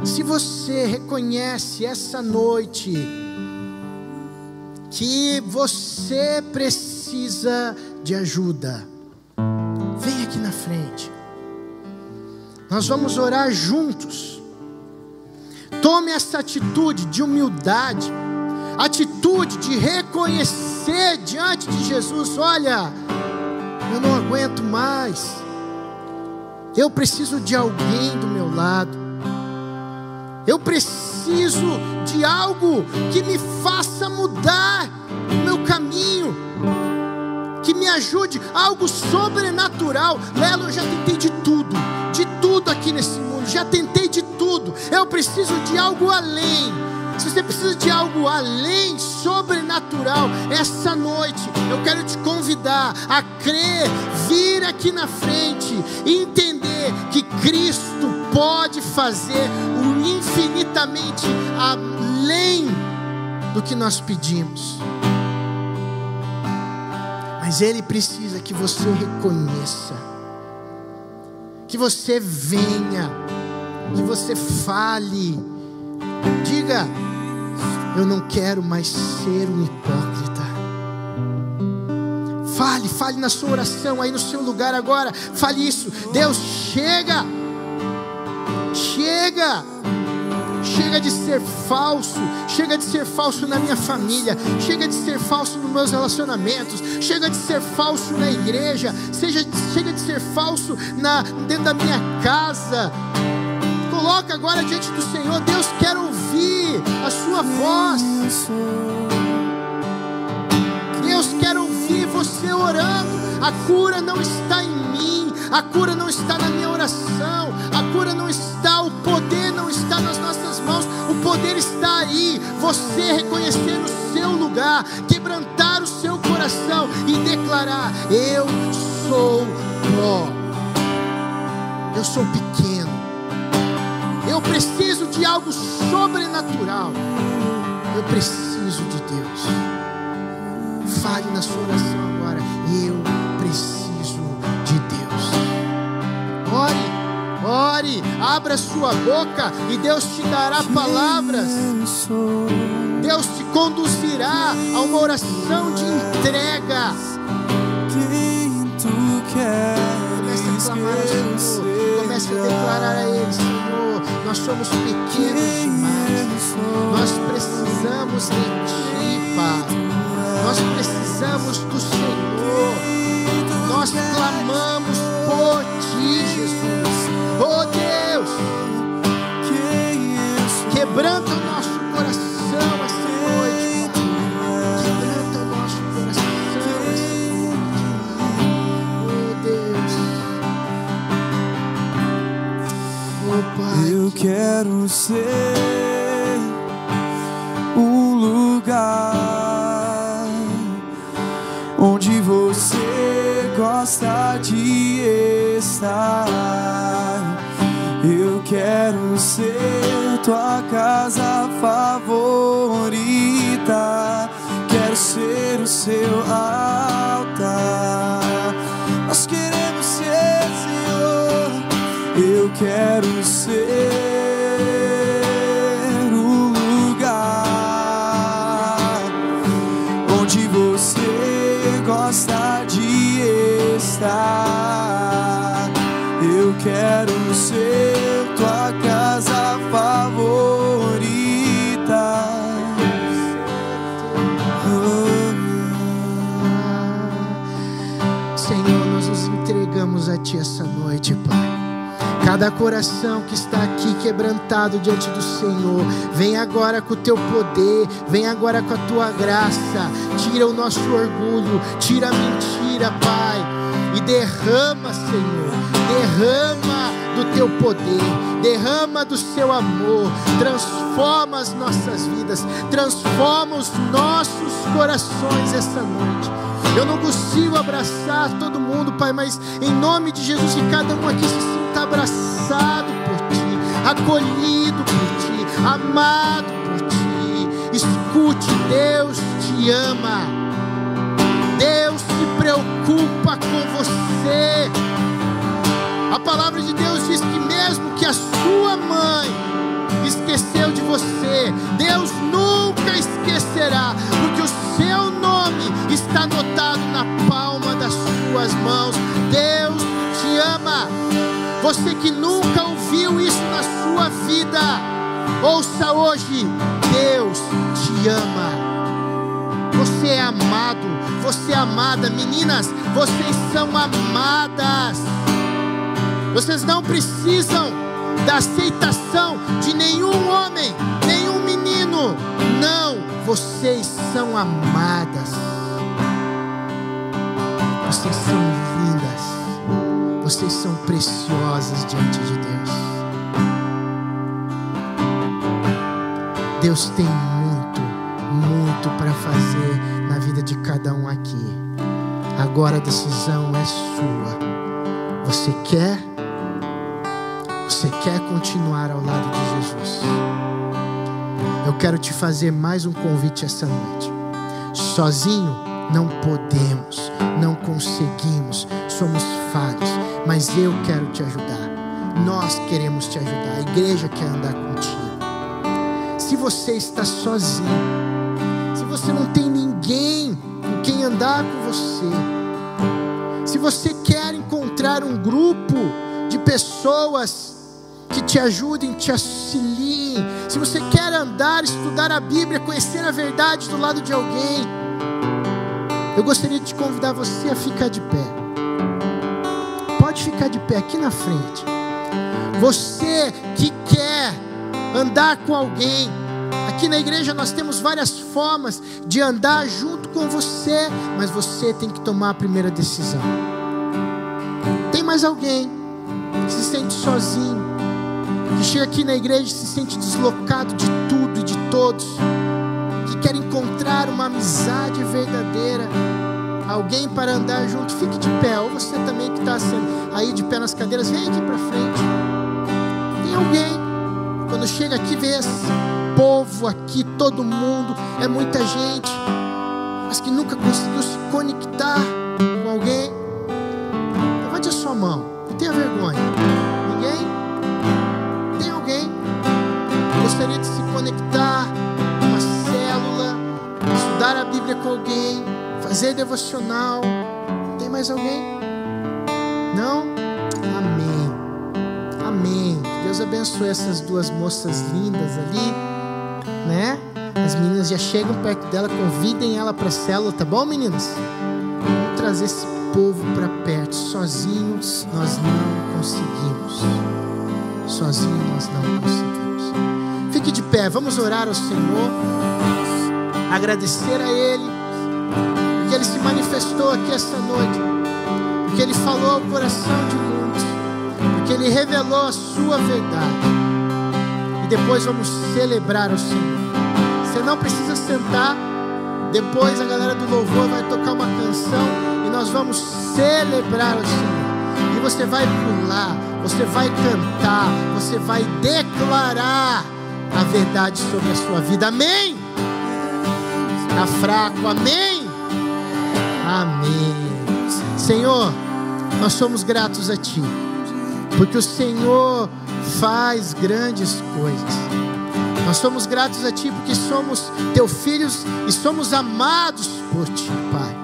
Speaker 1: Se você reconhece essa noite que você precisa de ajuda, vem aqui na frente. Nós vamos orar juntos. Tome essa atitude de humildade, atitude de reconhecer diante de Jesus: olha, eu não aguento mais, eu preciso de alguém do meu lado, eu preciso de algo que me faça mudar o meu caminho, que me ajude, algo sobrenatural. Lelo, eu já tentei de tudo aqui nesse mundo, já tentei de tudo, eu preciso de algo além. Se você precisa de algo além, sobrenatural, essa noite eu quero te convidar a crer, vir aqui na frente e entender que Cristo pode fazer o infinitamente além do que nós pedimos. Mas Ele precisa que você reconheça, que você venha, que você fale, diga: eu não quero mais ser um hipócrita. Fale na sua oração, aí no seu lugar agora, fale isso: Deus, chega de ser falso, chega de ser falso na minha família, chega de ser falso nos meus relacionamentos, chega de ser falso na igreja, chega de ser falso dentro da minha casa. Coloca agora diante do Senhor. Deus quer ouvir a sua voz. Deus quer ouvir você orando. A cura não está em mim, a cura não está na minha oração, a cura não está, o poder não está nas nossas mãos, o poder está aí. Você reconhecer o seu lugar, quebrantar o seu coração e declarar: eu sou pó, eu sou pequeno, eu preciso de algo sobrenatural, eu preciso de Deus. Fale na sua oração agora: eu preciso de Deus. Ore. Ore, abra sua boca e Deus te dará palavras. Deus te conduzirá a uma oração de entrega. Comece a clamar ao Senhor, comece a declarar a Ele: Senhor, nós somos pequenos demais, nós precisamos de Ti, Pai, nós precisamos do Senhor, nós clamamos por Ti, Jesus. Oh Deus, quebranta o nosso coração essa noite, Pai. Quebranta o nosso coração essa noite. Oh Deus, oh Pai.
Speaker 2: Eu quero ser um lugar onde você gosta de estar. Eu quero ser tua casa favorita. Quero ser o seu altar. Nós queremos ser, Senhor. Eu quero ser o lugar onde você gosta de estar. Eu quero ser tua casa favorita.
Speaker 1: Senhor, nós nos entregamos a Ti essa noite, Pai. Cada coração que está aqui quebrantado diante do Senhor, vem agora com o Teu poder, vem agora com a Tua graça. Tira o nosso orgulho, tira a mentira, Pai, e derrama, Senhor, derrama do Teu poder, derrama do Seu amor, transforma as nossas vidas, transforma os nossos corações essa noite. Eu não consigo abraçar todo mundo, Pai, mas em nome de Jesus, que cada um aqui se sinta abraçado por Ti, acolhido por Ti, amado por Ti. Escute, Deus te ama, Deus se preocupa com você. A palavra de Deus diz que mesmo que a sua mãe esqueceu de você, Deus nunca esquecerá, porque o seu nome está anotado na palma das suas mãos. Deus te ama. Você que nunca ouviu isso na sua vida, ouça hoje: Deus te ama. Você é amado, você é amada. Meninas, vocês são amadas. Vocês não precisam da aceitação de nenhum homem, nenhum menino. Não, vocês são amadas. Vocês são lindas. Vocês são preciosas diante de Deus. Deus tem muito, muito para fazer na vida de cada um aqui. Agora a decisão é sua. Você quer? Você quer continuar ao lado de Jesus? Eu quero te fazer mais um convite essa noite. Sozinho não podemos, não conseguimos, somos falhos, mas eu quero te ajudar. Nós queremos te ajudar. A igreja quer andar contigo. Se você está sozinho, se você não tem ninguém com quem andar com você, se você quer encontrar um grupo de pessoas que te ajudem, te auxiliem, se você quer andar, estudar a Bíblia, conhecer a verdade do lado de alguém, eu gostaria de te convidar você a ficar de pé. Pode ficar de pé aqui na frente. Você que quer andar com alguém, aqui na igreja nós temos várias formas de andar junto com você, mas você tem que tomar a primeira decisão. Tem mais alguém que se sente sozinho, que chega aqui na igreja e se sente deslocado de tudo e de todos, que quer encontrar uma amizade verdadeira, alguém para andar junto? Fique de pé. Ou você também que está aí de pé nas cadeiras, vem aqui para frente. Tem alguém? Quando chega aqui, vê esse povo aqui, todo mundo, é muita gente, mas que nunca conseguiu se conectar com alguém. Levante a sua mão, não tenha vergonha. Ninguém? gostaria de se conectar com uma célula, estudar a Bíblia com alguém, fazer devocional. Tem mais alguém? Não? Amém. Amém. Deus abençoe essas duas moças lindas ali, né? As meninas já chegam perto dela, convidem ela para a célula, tá bom, meninas? Vamos trazer esse povo para perto. Sozinhos nós não conseguimos. Sozinhos nós não conseguimos. Fique de pé, vamos orar ao Senhor, agradecer a Ele, porque Ele se manifestou aqui esta noite, porque Ele falou ao coração de muitos, porque Ele revelou a sua verdade. E depois vamos celebrar o Senhor. Você não precisa sentar. Depois a galera do louvor vai tocar uma canção e nós vamos celebrar o Senhor. E você vai pular, você vai cantar, você vai declarar a verdade sobre a sua vida. Amém? Está fraco? Amém? Amém. Senhor, nós somos gratos a Ti, porque o Senhor faz grandes coisas. Nós somos gratos a Ti porque somos Teus filhos e somos amados por Ti, Pai.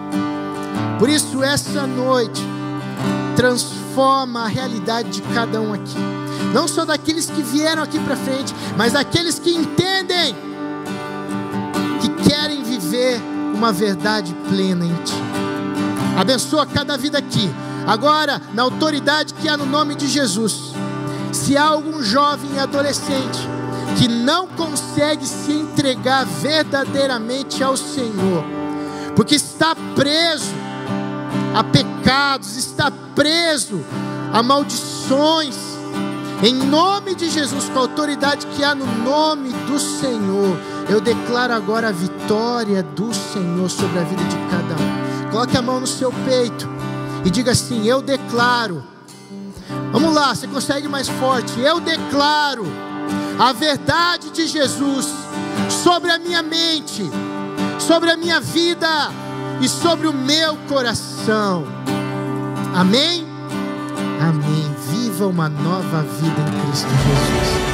Speaker 1: Por isso, essa noite, transforma a realidade de cada um aqui. Não só daqueles que vieram aqui para frente, mas daqueles que entendem, que querem viver uma verdade plena em Ti. Abençoa cada vida aqui. Agora, na autoridade que há no nome de Jesus, se há algum jovem e adolescente que não consegue se entregar verdadeiramente ao Senhor, porque está preso a pecados, está preso a maldições, em nome de Jesus, com a autoridade que há no nome do Senhor, eu declaro agora a vitória do Senhor sobre a vida de cada um. Coloque a mão no seu peito e diga assim: eu declaro. Vamos lá, você consegue mais forte. Eu declaro a verdade de Jesus sobre a minha mente, sobre a minha vida e sobre o meu coração. Amém? Amém. Viva uma nova vida em Cristo Jesus.